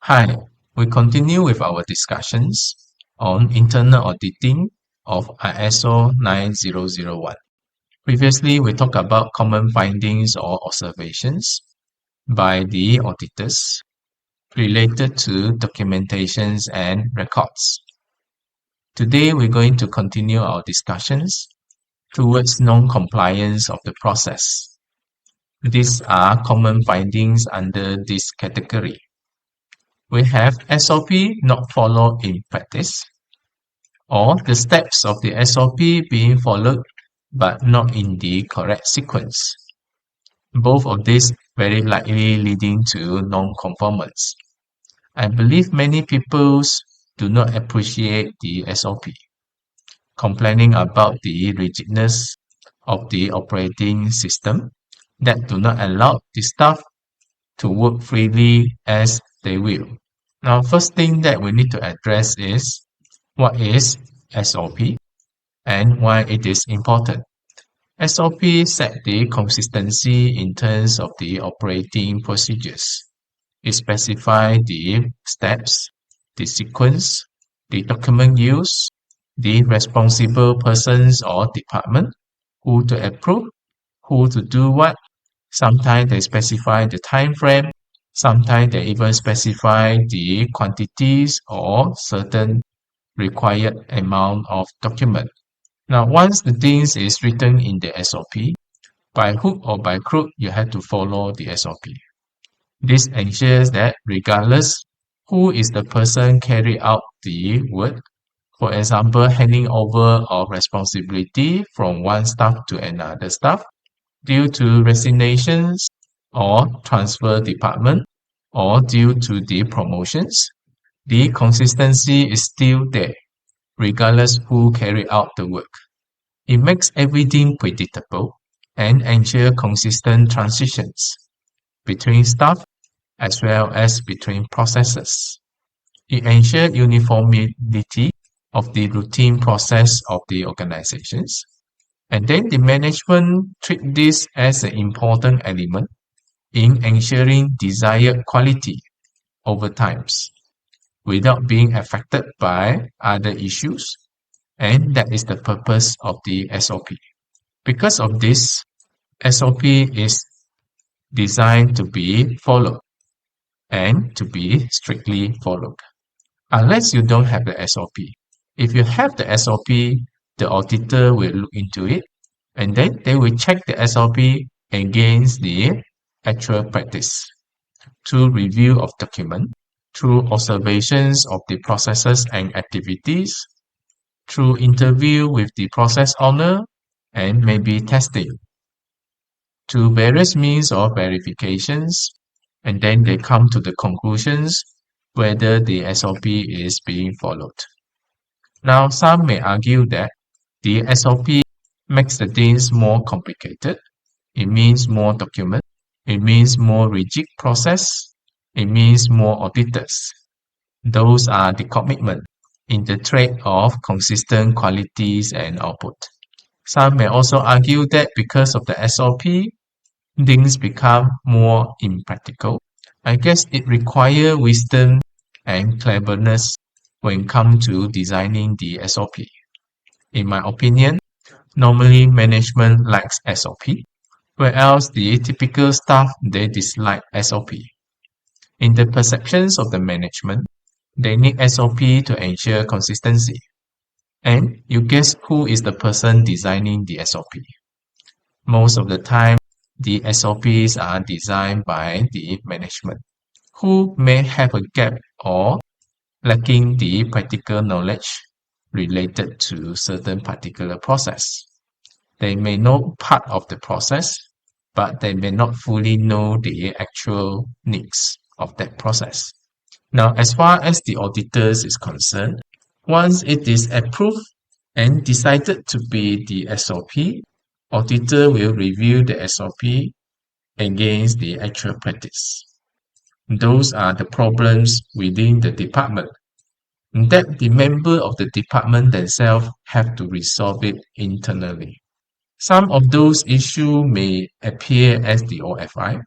Hi, we continue with our discussions on internal auditing of ISO 9001. Previously, we talked about common findings or observations by the auditors related to documentations and records. Today, we're going to continue our discussions towards non-compliance of the process. These are common findings under this category. We have SOP not followed in practice, or the steps of the SOP being followed but not in the correct sequence. Both of these very likely leading to non-conformance. I believe many people do not appreciate the SOP, complaining about the rigidness of the operating system that do not allow the staff to work freely as they will. Now, first thing that we need to address is what is SOP and why it is important. SOP set the consistency in terms of the operating procedures. It specifies the steps, the sequence, the document use, the responsible persons or department, who to approve, who to do what. Sometimes they specify the time frame. Sometimes they even specify the quantities or certain required amount of document. Now, once the things is written in the SOP, by hook or by crook, you have to follow the SOP. This ensures that regardless who is the person carry out the work, for example, handing over of responsibility from one staff to another staff, due to resignations or transfer department or due to the promotions, the consistency is still there, regardless who carry out the work. It makes everything predictable and ensure consistent transitions between staff as well as between processes. It ensures uniformity of the routine process of the organizations. And then the management treat this as an important element in ensuring desired quality over times without being affected by other issues. And that is the purpose of the SOP. Because of this, SOP is designed to be followed and to be strictly followed. Unless you don't have the SOP. If you have the SOP, the auditor will look into it and then they will check the SOP against the actual practice through review of document, through observations of the processes and activities, through interview with the process owner, and maybe testing, to various means of verifications, and then they come to the conclusions whether the SOP is being followed. Now, some may argue that the SOP makes the things more complicated. It means more document. It means more rigid process. It means more auditors. Those are the commitment in the trade of consistent qualities and output. Some may also argue that because of the SOP, things become more impractical. I guess it requires wisdom and cleverness when it comes to designing the SOP. In my opinion, normally management likes SOP, whereas the typical staff, they dislike SOP. In the perceptions of the management, they need SOP to ensure consistency. And you guess who is the person designing the SOP? Most of the time, the SOPs are designed by the management, who may have a gap or lacking the practical knowledge related to certain particular process. They may know part of the process, but they may not fully know the actual needs of that process. Now, as far as the auditors is concerned, once it is approved and decided to be the SOP, auditor will review the SOP against the actual practice. Those are the problems within the department that the member of the department themselves have to resolve it internally. Some of those issues may appear as the OFI.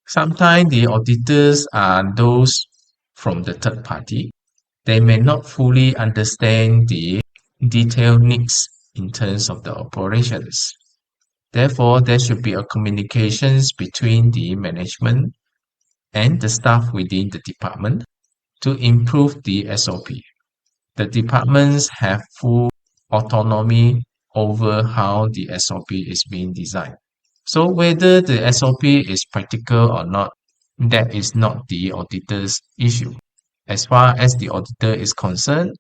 Sometimes the auditors are those from the third party, they may not fully understand the detailed needs in terms of the operations. Therefore, there should be a communications between the management and the staff within the department to improve the SOP. The departments have full autonomy over how the SOP is being designed. So whether the SOP is practical or not, that is not the auditor's issue. As far as the auditor is concerned,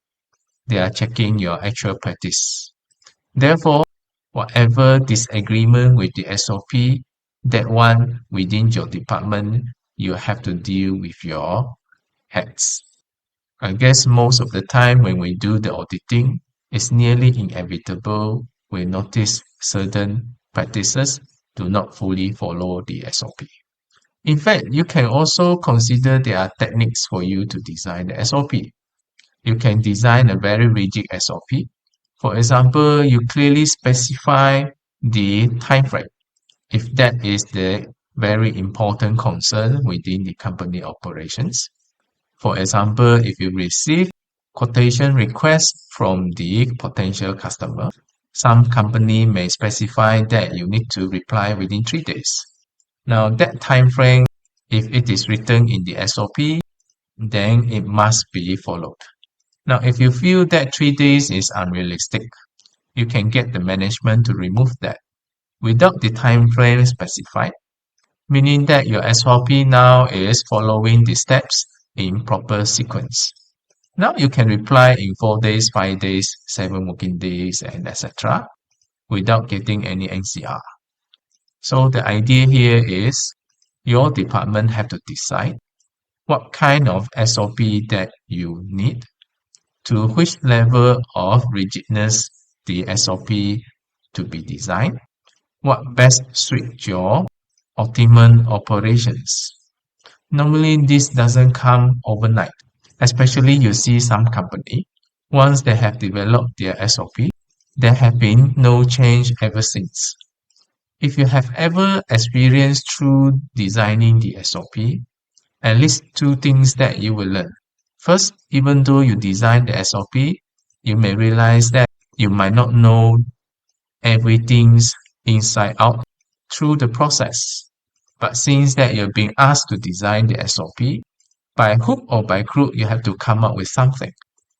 they are checking your actual practice. Therefore, whatever disagreement with the SOP, that one within your department, you have to deal with your heads. I guess most of the time when we do the auditing, it's nearly inevitable we notice certain practices do not fully follow the SOP. In fact, you can also consider there are techniques for you to design the SOP. You can design a very rigid SOP. For example, you clearly specify the time frame if that is the very important concern within the company operations. For example, if you receive quotation requests from the potential customer, some company may specify that you need to reply within 3 days. Now that time frame, if it is written in the SOP, then it must be followed. Now, if you feel that 3 days is unrealistic, you can get the management to remove that without the time frame specified, meaning that your SOP now is following the steps in proper sequence. Now you can reply in 4 days, 5 days, 7 working days, and etc. without getting any NCR. So the idea here is your department have to decide what kind of SOP that you need, to which level of rigidness the SOP to be designed, what best suit your optimum operations. Normally, this doesn't come overnight, especially you see some company, once they have developed their SOP, there have been no change ever since. If you have ever experienced through designing the SOP, at least two things that you will learn. First, even though you design the SOP, you may realize that you might not know everything's inside out through the process. But since that you're being asked to design the SOP, by hook or by crook, you have to come up with something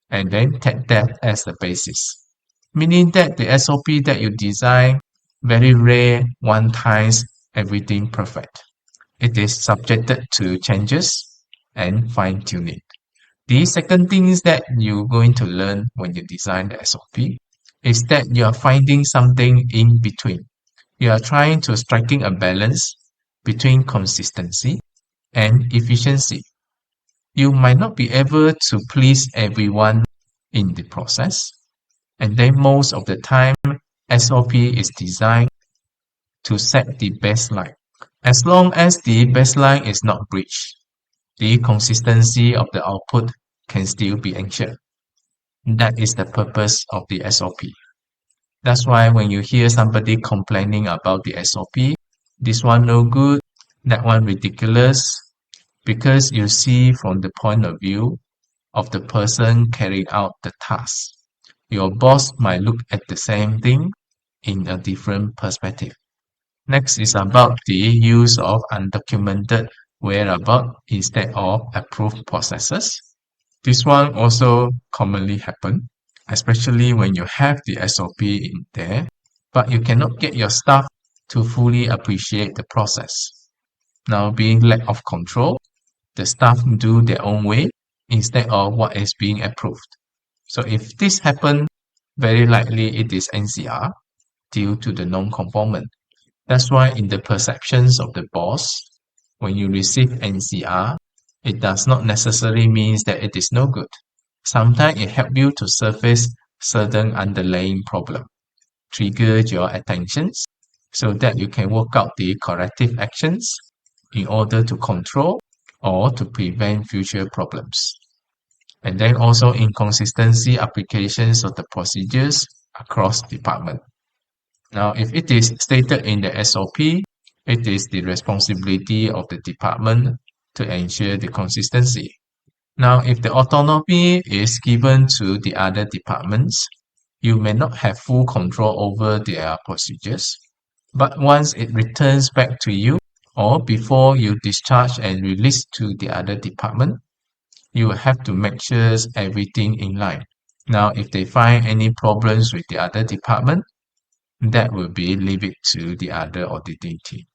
and then take that as the basis. Meaning that the SOP that you design, very rare, one times everything perfect. It is subjected to changes and fine tuning. The second thing is that you're going to learn when you design the SOP is that you are finding something in between. You are trying to striking a balance between consistency and efficiency. You might not be able to please everyone in the process, and then most of the time, SOP is designed to set the baseline. As long as the baseline is not breached, the consistency of the output can still be ensured. That is the purpose of the SOP. That's why when you hear somebody complaining about the SOP, this one no good, that one ridiculous, because you see from the point of view of the person carrying out the task. Your boss might look at the same thing in a different perspective. Next is about the use of undocumented whereabouts instead of approved processes. This one also commonly happen, especially when you have the SOP in there, but you cannot get your staff to fully appreciate the process. Now, being lack of control, the staff do their own way instead of what is being approved. So if this happens, very likely it is NCR due to the non-conformant. That's why in the perceptions of the boss, when you receive NCR, it does not necessarily mean that it is no good. Sometimes it helps you to surface certain underlying problem, trigger your attentions so that you can work out the corrective actions in order to control or to prevent future problems. And then also inconsistency applications of the procedures across department. Now, if it is stated in the SOP, it is the responsibility of the department to ensure the consistency. Now, if the autonomy is given to the other departments, you may not have full control over their procedures. But once it returns back to you, or before you discharge and release to the other department, you will have to make sure everything in line. Now, if they find any problems with the other department, that will be leave it to the other auditing team.